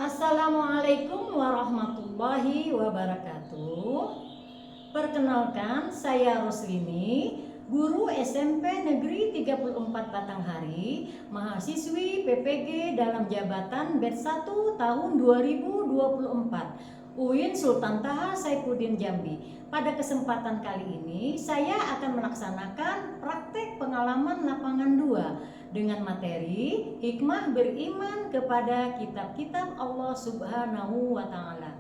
Assalamualaikum warahmatullahi wabarakatuh. Perkenalkan, saya Roslini, guru SMP Negeri 34 Batanghari, mahasiswi PPG dalam jabatan Batch 1 tahun 2024, UIN Sultan Taha Saifuddin Jambi. Pada kesempatan kali ini, saya akan melaksanakan praktek pengalaman lapangan 2 dengan materi hikmah beriman kepada kitab-kitab Allah Subhanahu wa Ta'ala.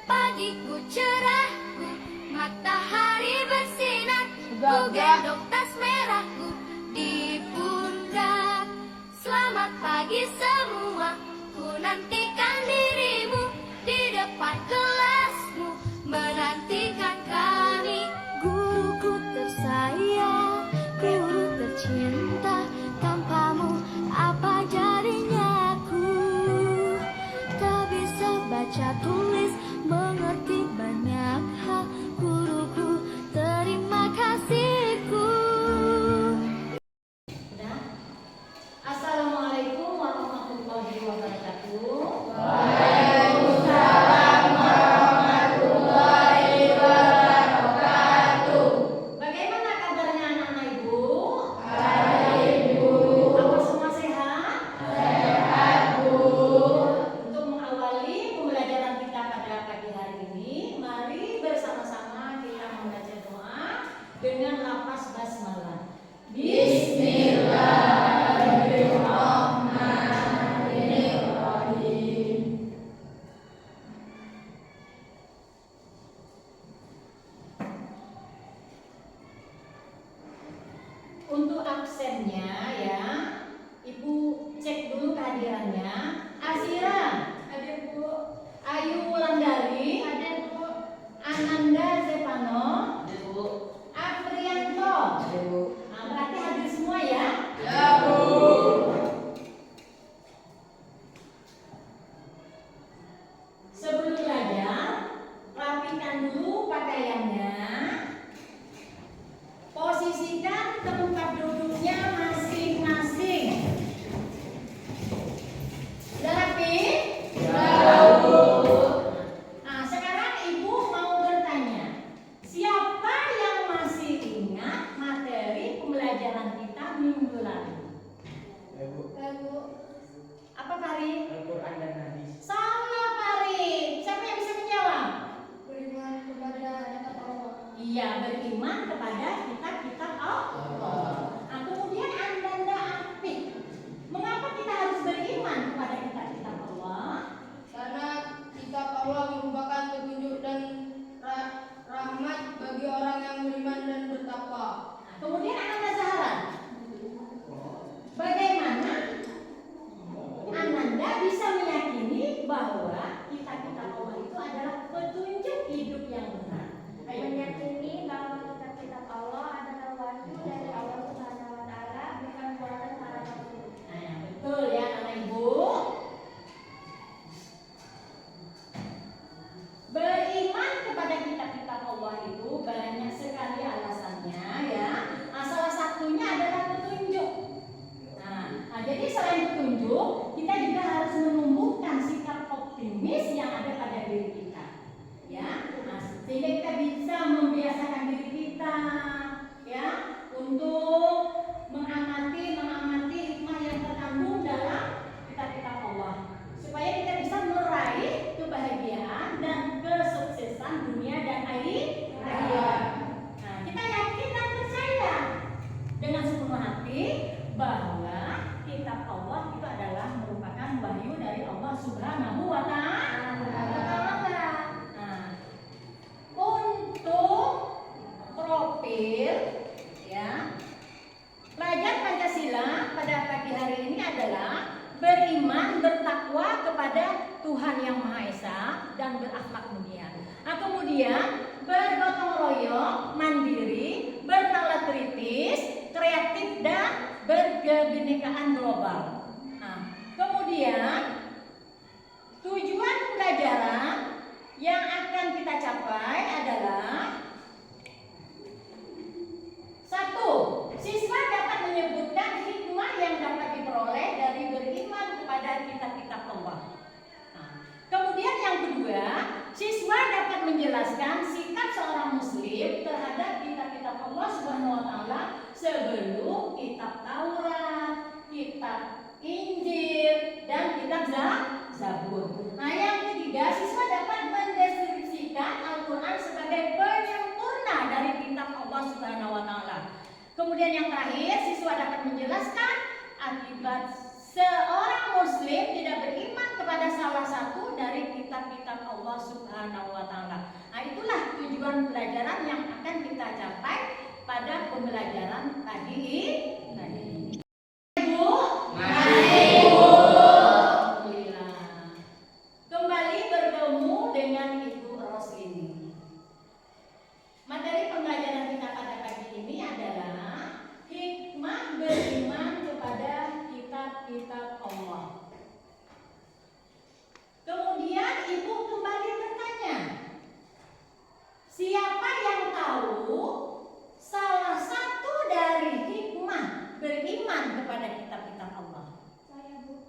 Pagiku cerah, matahari bersinar, ku gendong tas merahku di pundak. Selamat pagi semua, ku nantikan dirimu di depan kelasmu, menantikan kami. Guruku tersayang, guru tercinta, tanpamu apa jadinya aku? Tak bisa baca tulis, mengerti banyak hal, guruku, terima kasihku. Assalamualaikum warahmatullahi wabarakatuh. Waalaikumsalam warahmatullahi wabarakatuh. Bagaimana kabarnya anak-anak Ibu? Baik, Bu. Apa semua sehat? Sehat, Bu. Untuk mengawali pembelajaran kita pada pagi hari ini, mari bersama-sama kita membaca doa dengan lafaz basmalah. Bismillahirrahmanirrahim. Untuk absennya ya, Ibu cek dulu kehadirannya. Asira, ada Bu. Ayu Wulandari, ada Bu. Ananda Zepano, ada Bu. Afrianto, Ada Bu. Nah, berarti hadir semua ya. Ya, Bu. Sebelum belajar, rapikan dulu pakaiannya. Posisikan tempat duduknya masing-masing. Sudah rapi? Ya, Bu. Nah, sekarang Ibu mau bertanya, siapa yang masih ingat materi pembelajaran kita minggu lalu? Ya, Bu. Apa Fari? Al-Quran dan hadis. Salah Fari. Siapa yang bisa menjawab? Beriman kepada kitab Allah. Iya, beriman kepada kitab-kitab Allah. Nah, kemudian Anda Apik, mengapa kita harus beriman kepada kitab-kitab Allah? Karena kitab Allah merupakan petunjuk dan rahmat bagi orang yang beriman dan bertakwa. Nah, kemudian Anda Zahra, bagaimana Ananda bisa meyakini bahwa kitab-kitab Allah itu adalah petunjuk hidup yang benar? Ayo. Meyakini bahwa kitab-kitab Allah adalah wahyu dari Allah Subhanahu wa Ta'ala, bukan buatan para rasul. Nah, betul ya anak Ibu. Beriman kepada kitab-kitab Allah itu banyak sekali alasannya ya. Nah, salah satunya adalah petunjuk. Nah, jadi selain petunjuk, kita juga harus menumbuhkan sikap optimis yang ada pada diri kita. Ya, nah, sehingga kita bisa membiasakan diri kita ya untuk mengamati hikmah yang terkandung dalam kitab-kitab Allah, supaya kita bisa meraih kebahagiaan dan kesuksesan dunia dan akhirat. Nah, kita yakin dan percaya dengan sepenuh hati bahwa kitab Allah itu adalah merupakan wahyu dari Allah Subhanahu wa Ta'ala. Nah, untuk profil ya, pelajar Pancasila pada pagi hari ini adalah beriman, bertakwa kepada Tuhan Yang Maha Esa dan berakhlak mulia. Nah, kemudian bergotong royong, mandiri, bernalar kritis, kreatif dan berkebinekaan global. Nah, kemudian tujuan pembelajaran yang akan kita capai adalah 1. Siswa sebelum kitab Taurat, kitab Injil, dan kitab Zabur. Nah, yang ketiga, siswa dapat mendeskripsikan Al-Quran sebagai penyempurna dari kitab Allah Subhanahu wa Ta'ala. Kemudian yang terakhir, siswa dapat menjelaskan akibat seorang muslim tidak beriman kepada salah satu dari kitab-kitab Allah Subhanahu wa Ta'ala. Nah, itulah tujuan pelajaran yang akan kita capai pada pembelajaran tadi ini. Ibu, alhamdulillah. Kembali bertemu dengan Ibu Roslini. Materi pembelajaran kita pada pagi ini adalah hikmah beriman kepada kitab-kitab Allah. Kemudian Ibu kembali bertanya, siapa yang tahu salah satu dari hikmah beriman kepada kitab-kitab Allah? Saya, Bu.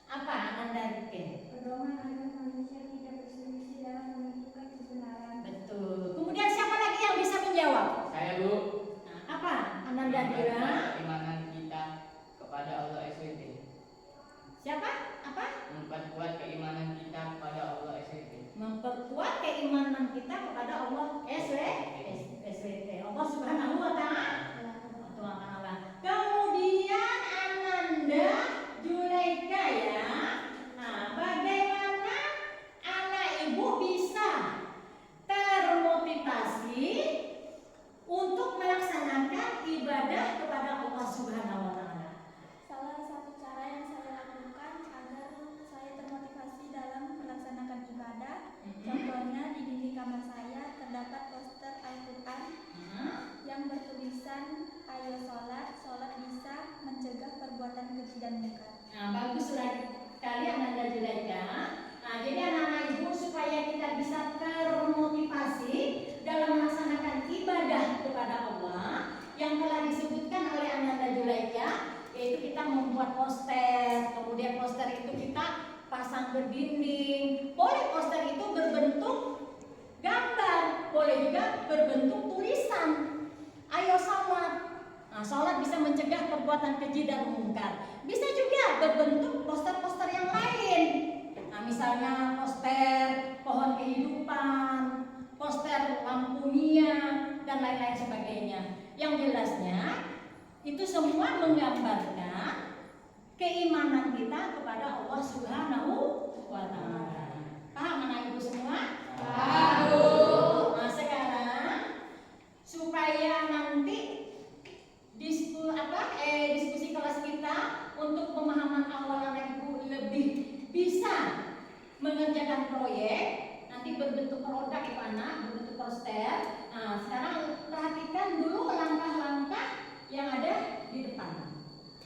Apa Anda Rike? Pedoman agar manusia tidak berselisih dalam menentukan kebenaran. Betul. Kemudian siapa lagi yang bisa menjawab? Saya, Bu. Nah, apa Ananda Dira? Keimanan kita kepada Allah SWT. Siapa? Apa? Memperkuat keimanan kita kepada Allah SWT. Memperkuat keimanan kita kepada Allah SWT. Allah Subhanahu wa Ta'ala. Kemudian Ananda Julaika ya. Nah, bagaimana anak ibu bisa termotivasi untuk melaksanakan ibadah kepada Allah Subhanahu wa Ta'ala? Salah satu cara yang saya lakukan agar saya termotivasi dalam melaksanakan ibadah, contohnya di dinding kamar saya terdapat poster Al-Quran yang bertulisan ayo sholat, sholat bisa mencegah perbuatan keji dan mungkar. Nah, bagus sekali Ananda Julaika. Nah, jadi anak-anak ibu supaya kita bisa termotivasi dalam melaksanakan ibadah kepada Allah yang telah disebutkan oleh Ananda Julaika, yaitu kita membuat poster, kemudian poster itu kita pasang berdinding. Boleh poster itu berbentuk gambar, boleh juga berbentuk tulisan. Ayo sholat. Nah, sholat bisa mencegah perbuatan keji dan mungkar. Bisa juga berbentuk poster-poster yang lain. Nah, misalnya poster pohon kehidupan, poster lampu minyak, dan lain-lain sebagainya. Yang jelasnya itu semua menggambarkan keimanan kita kepada Allah Subhanahu wa Ta'ala. Paham anak ibu semua? Paham. Nah, sekarang supaya nanti diskusi kelas kita untuk pemahaman awal anak ibu lebih bisa mengerjakan proyek nanti berbentuk produk ibu anak, berbentuk poster. Nah, sekarang perhatikan dulu langkah-langkah yang ada di depan,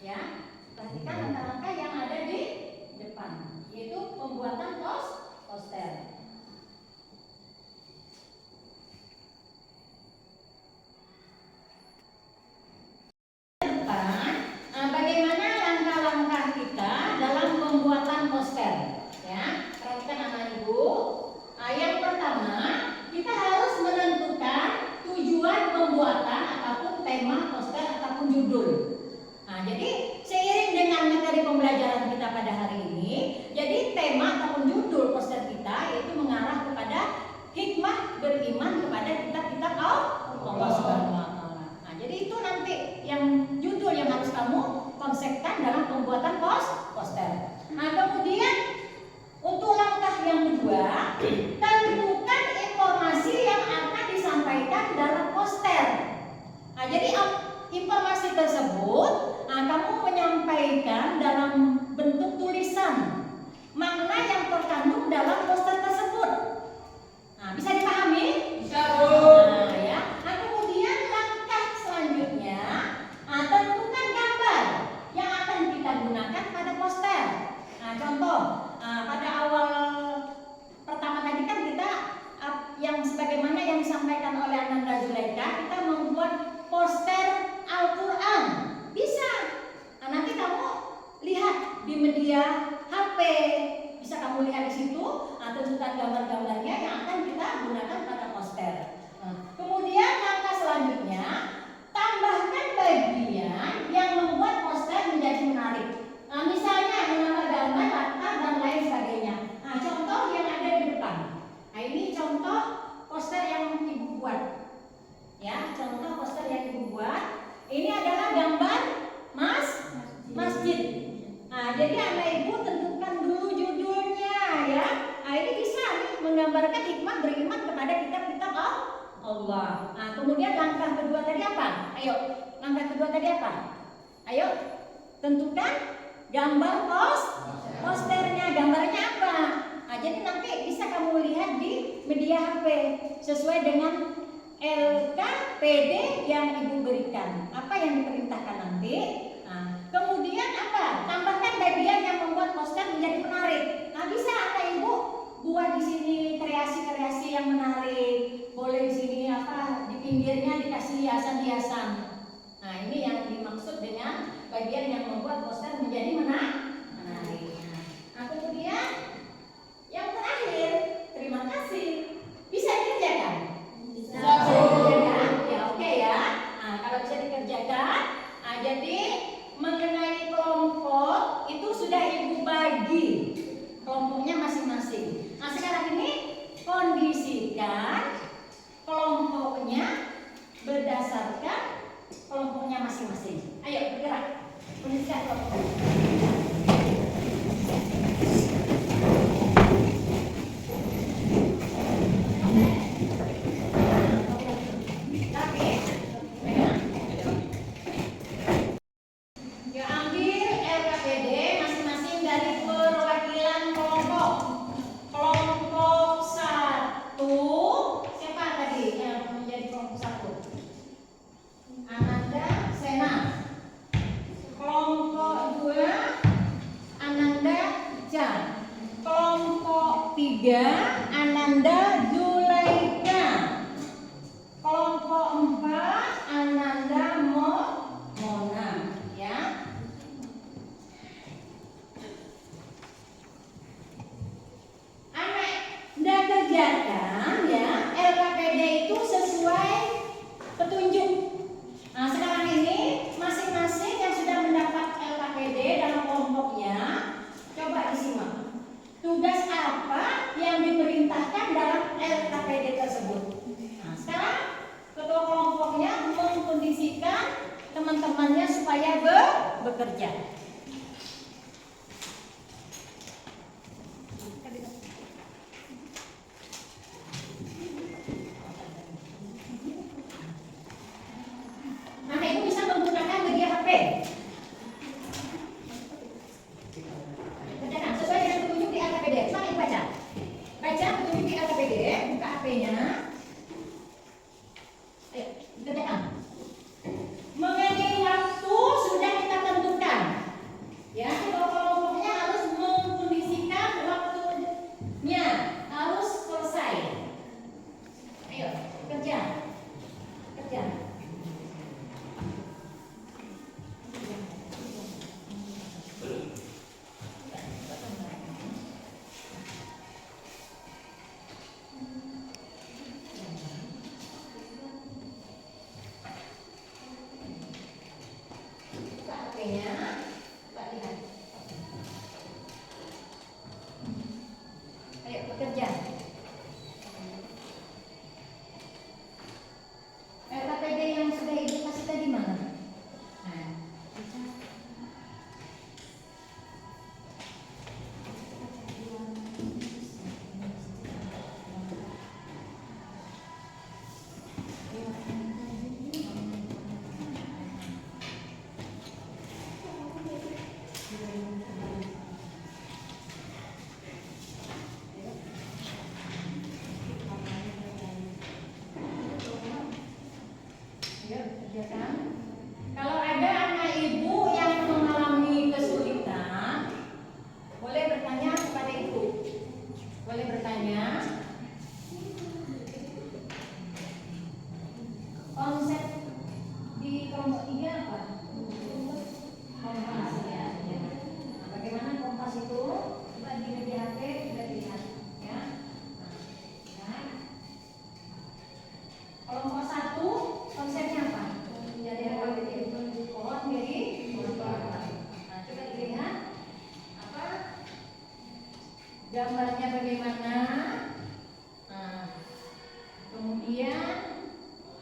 ya. Perhatikan langkah-langkah yang ada di depan, yaitu pembuatan poster. Bagaimana langkah-langkah kita dalam pembuatan poster? Ya, perhatikan anak ibu. Yang pertama, kita harus menentukan tujuan pembuatan ataupun tema poster ataupun judul. Nah, jadi seiring dengan materi pembelajaran kita pada hari ini, jadi tema ataupun judul poster kita yaitu mengarah kepada hikmah beriman kepada kitab-kitab Allah Subhanahu wa Ta'ala. Nah, jadi itu nanti yang judul yang harus kamu konsepkan dalam pembuatan poster. Nah, kemudian untuk langkah yang kedua, tentukan informasi yang akan disampaikan dalam poster. Nah, jadi informasi tersebut kamu menyampaikan dalam bentuk tulisan makna yang terkandung dalam poster tersebut. Nah, bisa dipahami? Bisa, Bu. Nah, ya. Nah, kemudian langkah selanjutnya, tentukan gambar yang akan kita gunakan pada poster. Nah, contoh, pada awal pertama tadi kan kita yang sebagaimana yang disampaikan oleh Ananda Zulaika, kita membuat poster Al-Quran. Bisa. Nah, nanti kamu lihat di media HP, bisa kamu lihat di situ ini adalah gambar masjid. Nah, jadi anak ibu tentukan dulu judulnya ya. Nah, ini bisa nih menggambarkan hikmah beriman kepada kitab-kitab Allah. Nah, kemudian langkah kedua tadi apa? Ayo, langkah kedua tadi apa? Ayo, tentukan gambar posternya. Gambarnya apa? Nah, jadi nanti bisa kamu lihat di media HP sesuai dengan LKPD yang ibu berikan. Apa yang diperintahkan nanti? Nah, kemudian apa? Tambahkan bagian yang membuat poster menjadi menarik. Nah, bisa anak ibu buat di sini kreasi-kreasi yang menarik. Boleh di sini apa? Di pinggirnya dikasih hiasan-hiasan. Nah, ini yang dimaksud dengan bagian yang membuat poster menjadi menarik. Nah, kemudian yang terakhir, terima kasih. Bisa dikerjakan? Bisa dikerjakan? Ya, oke ya. Nah, kalau bisa dikerjakan, nah, jadi mengenai kelompok itu sudah ibu bagi kelompoknya masing-masing. Nah, sekarang ini kondisikan kelompoknya berdasarkan kelompoknya masing-masing. Ayo bergerak. Kondisikan kelompoknya. Ananda Zulaika. Kelompok 4 Ananda Mona ya. Anda kerjakan ya LKPD itu sesuai petunjuk. Nah, sekarang ini masing-masing yang sudah mendapat LKPD dalam kelompoknya coba disimak. Tugas apa yang diperintahkan dalam LKPD tersebut? Nah, sekarang ketua kelompoknya mengkondisikan teman-temannya supaya bekerja. Nah, ibu bisa menggunakan media HP. Kerjakan sesuai dengan petunjuk di LKPD. Selamat baca. Baca petunjuk di LKPD, buka HP-nya. Ayo, kerjakan. Mengenai waktu sudah kita tentukan. Ya, kalau kelompoknya harus mengkondisikan waktunya, harus selesai. Ayo, kerja. Kerja. Ayo bekerja. LKPD yang sudah ibu kasih tadi mana? Nah, kerjakan. Kalau ada anak ibu yang mengalami kesulitan, boleh bertanya kepada ibu. Boleh bertanya. Konsep di kelompok 3 apa? Kompas ya. Nah, bagaimana kompas itu? Coba di media HP sudah dilihat ya. Nah, kelompok 1 konsepnya apa? Jadi pohon jadi nah, coba dilihat apa gambarnya bagaimana. Nah, kemudian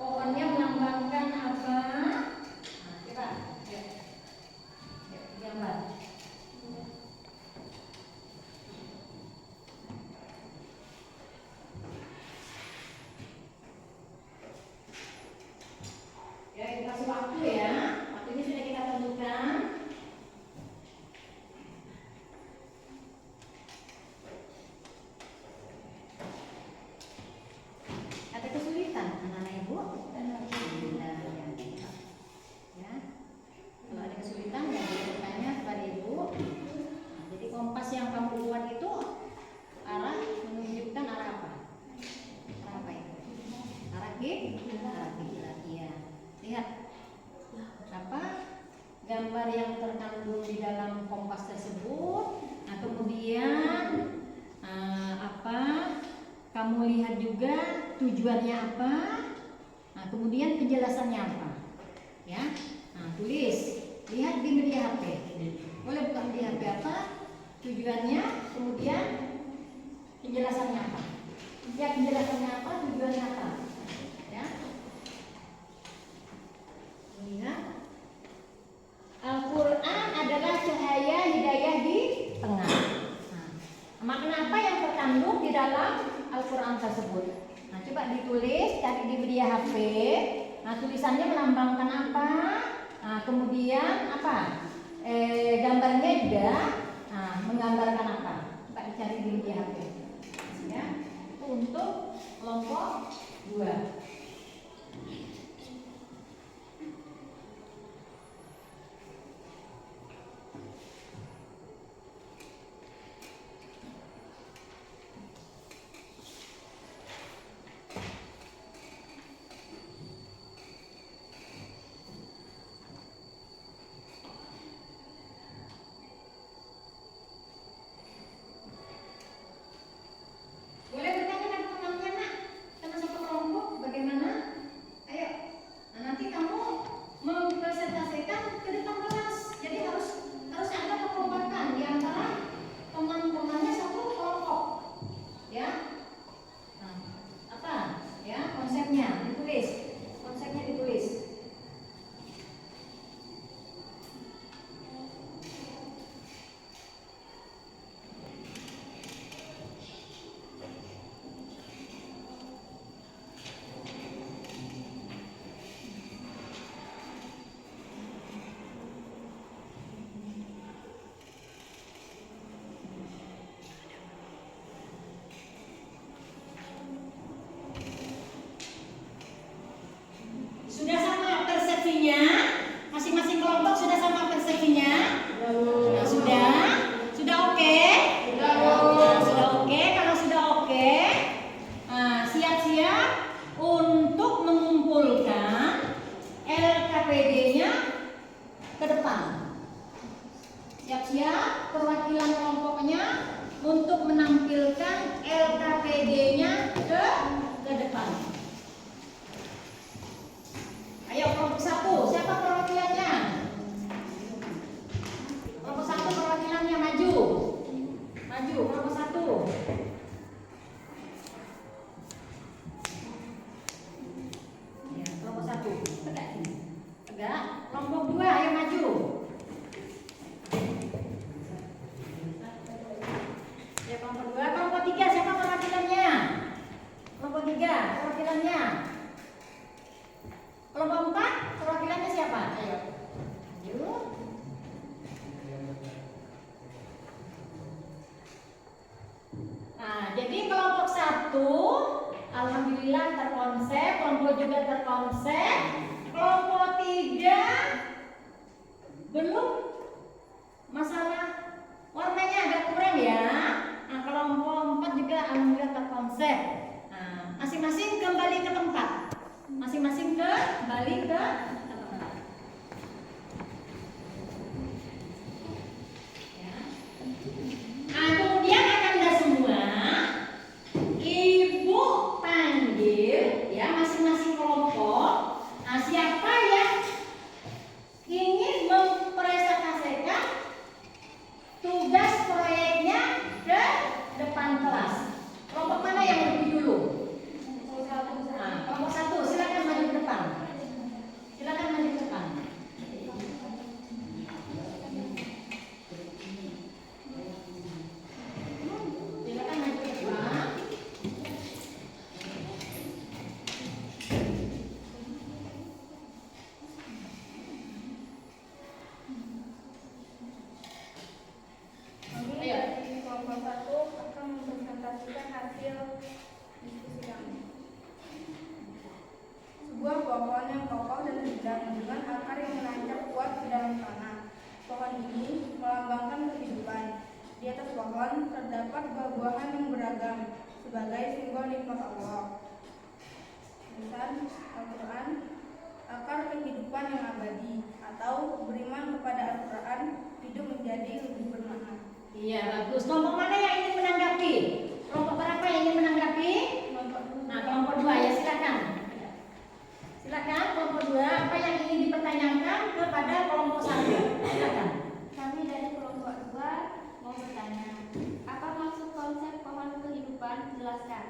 pohonnya melambangkan apa? Nah, gambar yang terkandung di dalam kompas tersebut. Nah, kemudian kamu lihat juga tujuannya apa. Nah, kemudian penjelasannya apa. Ya. Nah, tulis, lihat di media HP. Boleh buka media HP apa? Tujuannya, kemudian penjelasannya apa. Lihat penjelasannya apa, tujuannya apa. Ya. Lihat. Al-Quran adalah cahaya hidayah di tengah. Nah, makna apa yang terkandung di dalam Al-Quran tersebut? Nah, coba ditulis, cari di media HP. Nah, tulisannya melambangkan apa? Nah, kemudian apa? Gambarnya juga menggambarkan apa? Coba dicari di media HP. Ya, untuk kelompok 2. Boleh bertanya dengan temannya, nak, karena satu kelompok bagaimana? Ayo, nah, nanti kamu mempresentasikan ke depan kelas. Jadi harus ada kekompakan di antara teman-temannya satu kelompok. Ya, nah, apa? Ya, konsepnya ditulis. Konsepnya ditulis. Sudah sama persepsinya? Masing-masing kelompok sudah sama persepsinya? Nah, sudah oke? Nah, sudah oke. Kalau sudah oke, siap-siap untuk mengumpulkan LKPD-nya ke depan. Siap-siap perwakilan kelompoknya untuk menampilkan LKPD-nya ke depan. Ayo kelompok 1, siapa perwakilannya? Kelompok 1 perwakilannya maju. Maju kelompok 1. Ya, kelompok 1. Tegak ini. Tegak. Kelompok 2 ayo maju. Ya, kelompok 2, kelompok 3 siapa perwakilannya? Kelompok 3 perwakilannya. Kelompok 4 perwakilannya siapa? Ayo. Maju. Nah, jadi kelompok 1 alhamdulillah terkonsep, kelompok juga terkonsep. Kelompok 3 belum, masalah warnanya agak kurang ya. Nah, kelompok 4 juga alhamdulillah terkonsep. Nah, masing-masing kembali ke tempat. Masing-masing kembali ke tempat. Ya. Nah, kemudian Anda semua Ibu panggil ya masing-masing kelompok. Nah, siapa yang ingin mempresentasikan tugas proyeknya ke depan kelas? Kelompok mana yang lebih dulu? Nah, kelompok 1 silakan maju ke depan. Silakan maju ke depan. Silakan maju ke depan. Kami dari kelompok 1 akan mempresentasikan hasil diskusi kami. Sebuah pohon yang kokoh dan rindang dengan akar yang menancap kuat di dalam tanah. Pohon ini melambangkan kehidupan. Di atas pohon terdapat buah-buahan yang beragam sebagai simbol nikmat Allah. Tulisan Al-Quran, akar kehidupan yang abadi atau beriman kepada Al-Quran hidup menjadi lebih bermakna. Iya, bagus. Kelompok mana yang ingin menanggapi? Kelompok berapa yang ingin menanggapi? Nah, kelompok 2 ya, silakan. Silakan kelompok 2, apa yang ingin dipertanyakan kepada kelompok 1? Silakan. Kami dari kelompok 2 mau bertanya, apa maksud konsep pohon kehidupan? Jelaskan.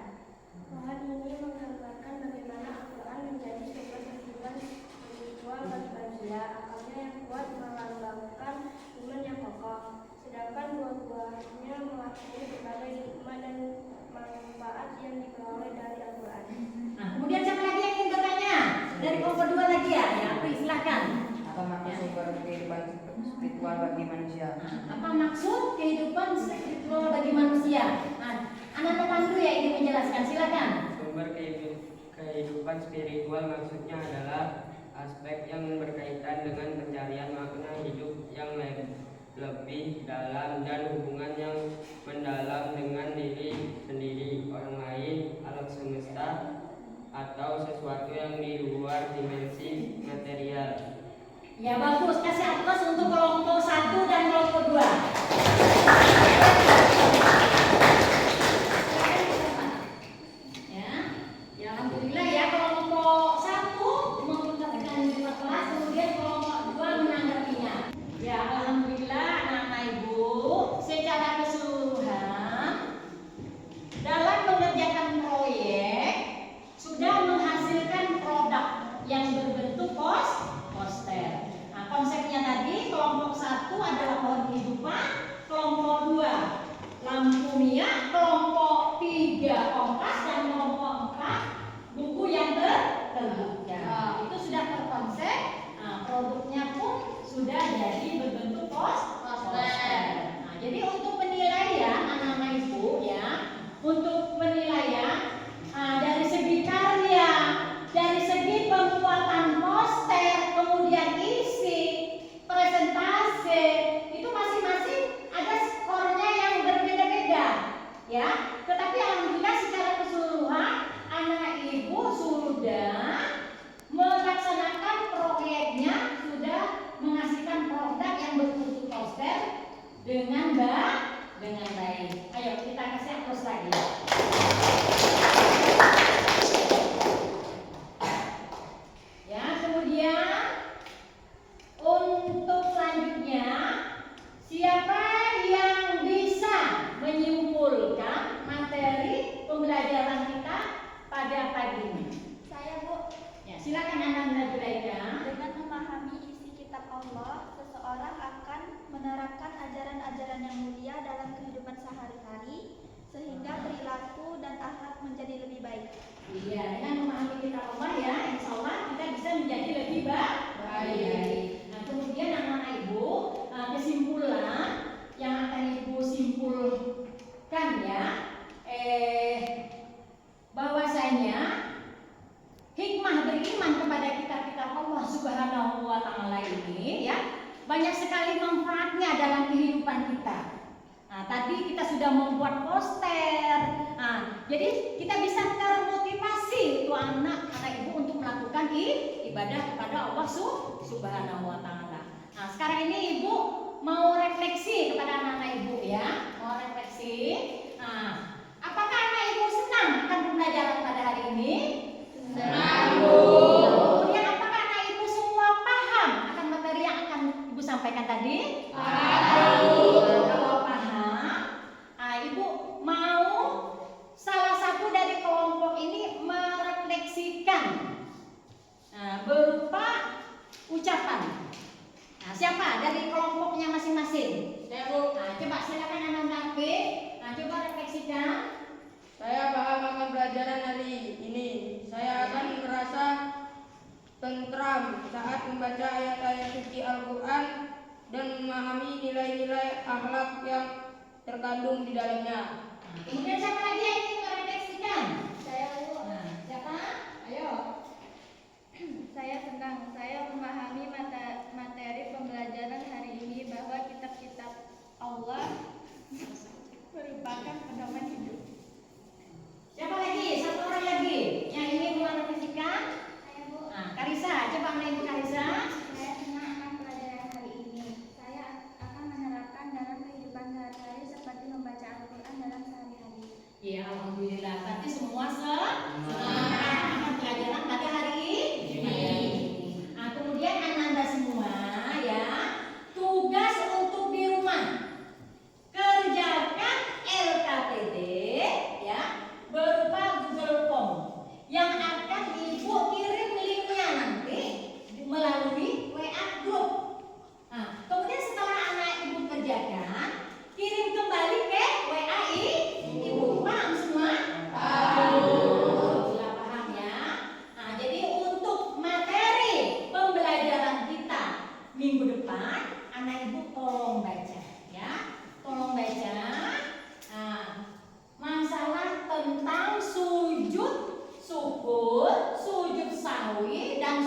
Pohon ini menggambarkan bagaimana Al-Quran menjadi sumber kehidupan spiritual bagi manusia. Akarnya yang kuat melambangkan iman yang kokoh, sedangkan buah-buahnya mewakili berbagai hikmah dan manfaat yang diperoleh dari Al-Quran. Nah, kemudian siapa lagi yang ingin bertanya? Dari kelompok 2 lagi ya? Ya, silakan. Apa maksud sumber kehidupan spiritual bagi manusia? Nah, apa maksud kehidupan spiritual bagi manusia? Nah, anak-anak pandu ya ingin menjelaskan, silakan. Sumber kehidupan spiritual maksudnya adalah aspek yang berkaitan dengan pencarian makna hidup yang lebih dalam dan hubungan yang mendalam dengan diri sendiri, orang lain, alam semesta, atau sesuatu yang di luar dimensi material. Ya bagus, kasih aplaus untuk kelompok 1 dan kelompok 2. Ya, alhamdulillah ya, kelompok 1 mengungkapkan di kelas, kemudian kelompok 2 menanggapinya. Ya, alhamdulillah anak-anak ibu, secara keseluruhan dalam mengerjakan proyek sudah menghasilkan produk yang berbentuk poster. Nah, konsepnya tadi kelompok 1 adalah pohon kehidupan, kelompok 2 lampu minyak, kelompok 3 kompas, dan kelompok 4 buku yang terbuka. Itu sudah terkonsep. Nah, produknya pun sudah jadi berbentuk poster. Nah, jadi untuk penilaian anak-anak ibu ya, untuk penilaian dari segi karya, dari segi pembuatan poster, kemudian isi, presentase, itu masing-masing ada skornya yang berbeda-beda, ya. Tetapi alhamdulillah secara keseluruhan anak ibu sudah melaksanakan proyeknya, sudah menghasilkan produk yang berbentuk poster dengan baik. Ayo kita kasih aplaus lagi. Ya, kemudian untuk selanjutnya, siapa yang bisa menyimpulkan materi pembelajaran kita pada pagi ini? Saya, Bu. Ya, silakan Anda Zulaika. Dengan memahami isi kitab Allah, seseorang akan menerapkan ajaran-ajaran yang mulia dalam kehidupan sehari-hari, sehingga perilaku dan akhlak menjadi lebih baik. Iya, dengan memahami kitab Allah ya, insya Allah kita bisa menjadi lebih baik. Nah, kemudian anak-anak ibu, kesimpulan yang akan ibu simpulkan ya, bahwasanya hikmah beriman kepada kitab-kitab Allah Subhanahu wa Ta'ala ini ya, banyak sekali manfaatnya dalam kehidupan kita. Nah, tadi kita sudah membuat poster. Nah, jadi kita bisa termotivasi itu anak-anak ibu untuk melakukan ibadah kepada Allah Subhanahu wa Ta'ala. Nah, sekarang ini ibu mau refleksi kepada anak-anak ibu ya, mau refleksi. Nah, apakah anak ibu senang akan pembelajaran pada hari ini? Senang, Bu. Kemudian apakah anak ibu semua paham akan materi yang akan ibu sampaikan tadi? Kalau paham, ibu mau salah satu dari kelompok ini merefleksikan berupa ucapan. Nah, siapa dari kelompoknya masing-masing? Saya, Bu. Nah, coba silakan anak-anak B. Nah, coba refleksikan. Saya paham akan pelajaran hari ini. Saya akan merasa tentram saat membaca ayat-ayat suci Al-Quran dan memahami nilai-nilai akhlak yang terkandung di dalamnya. Kemudian siapa lagi yang ingin merefleksikan? Saya, Bu. Nah, siapa? Ayo. Saya senang. Saya memahami materi pembelajaran hari ini bahwa kitab-kitab Allah merupakan pedoman hidup. Siapa lagi? Satu orang lagi yang ingin merefleksikan? Saya, Bu. Nah, Karisa, coba Ibu Karisa. Saya senang akan Quran, anak ibu tolong baca ya. Tolong baca. Masalah tentang sujud syukur, sujud sahwi dan